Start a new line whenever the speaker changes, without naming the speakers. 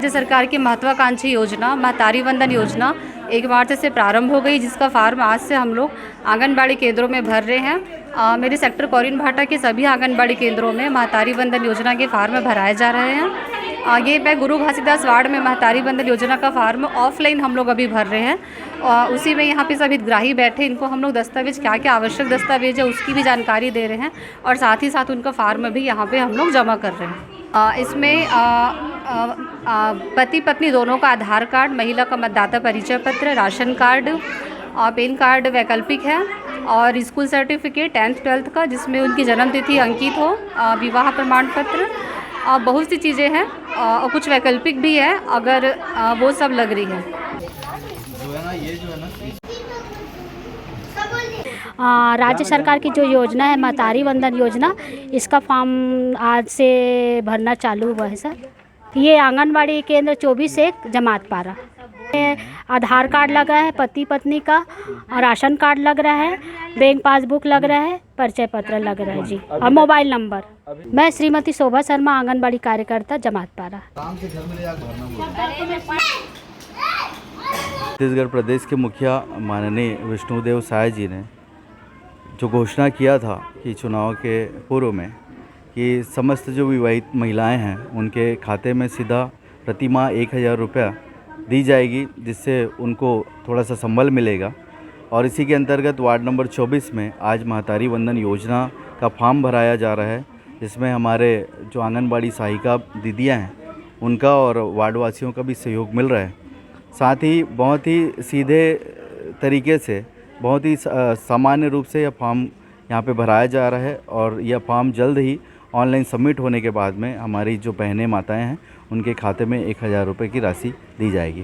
राज्य सरकार की महत्वाकांक्षी योजना महतारी वंदन योजना 1 मार्च से प्रारंभ हो गई, जिसका फार्म आज से हम लोग आंगनबाड़ी केंद्रों में भर रहे हैं। मेरे सेक्टर कौरीन भाटा के सभी आंगनबाड़ी केंद्रों में महतारी वंदन योजना के फार्म भराए जा रहे हैं। ये मैं गुरु घासीदास वार्ड में महतारी वंदन योजना का फार्म ऑफलाइन हम लोग अभी भर रहे हैं। उसी में यहाँ पे सभी हितग्राही बैठे, इनको हम लोग दस्तावेज क्या क्या आवश्यक दस्तावेज है उसकी भी जानकारी दे रहे हैं और साथ ही साथ उनका फार्म भी यहाँ पे हम लोग जमा कर रहे हैं। इसमें पति पत्नी दोनों का आधार कार्ड, महिला का मतदाता परिचय पत्र, राशन कार्ड और पैन कार्ड वैकल्पिक है और स्कूल सर्टिफिकेट 10th 12th का जिसमें उनकी जन्मतिथि अंकित हो, विवाह प्रमाण पत्र, बहुत सी चीज़ें हैं और कुछ वैकल्पिक भी है अगर वो सब लग रही है।
राज्य सरकार की जो योजना है महतारी वंदन योजना, इसका फॉर्म आज से भरना चालू हुआ है सर। ये आंगनबाड़ी केंद्र 24-1 जमात पारा। आधार कार्ड लगा है पति पत्नी का और राशन कार्ड लग रहा है, बैंक पासबुक लग रहा है, परिचय पत्र लग रहा है जी, और मोबाइल नंबर। मैं श्रीमती शोभा शर्मा, आंगनबाड़ी कार्यकर्ता, जमात पारा।
छत्तीसगढ़ प्रदेश के मुखिया माननीय विष्णुदेव साय जी ने जो घोषणा किया था कि चुनाव के पूर्व में कि समस्त जो विवाहित महिलाएं हैं उनके खाते में सीधा प्रति माह 1000 रुपया दी जाएगी, जिससे उनको थोड़ा सा संबल मिलेगा। और इसी के अंतर्गत वार्ड नंबर 24 में आज महतारी वंदन योजना का फॉर्म भराया जा रहा है, जिसमें हमारे जो आंगनबाड़ी सहायिका दीदियाँ हैं उनका और वार्डवासियों का भी सहयोग मिल रहा है। साथ ही बहुत ही सीधे तरीके से, बहुत ही सामान्य रूप से यह फॉर्म यहाँ पे भराया जा रहा है और यह फॉर्म जल्द ही ऑनलाइन सबमिट होने के बाद में हमारी जो बहनें माताएं हैं उनके खाते में 1000 रुपये की राशि दी जाएगी।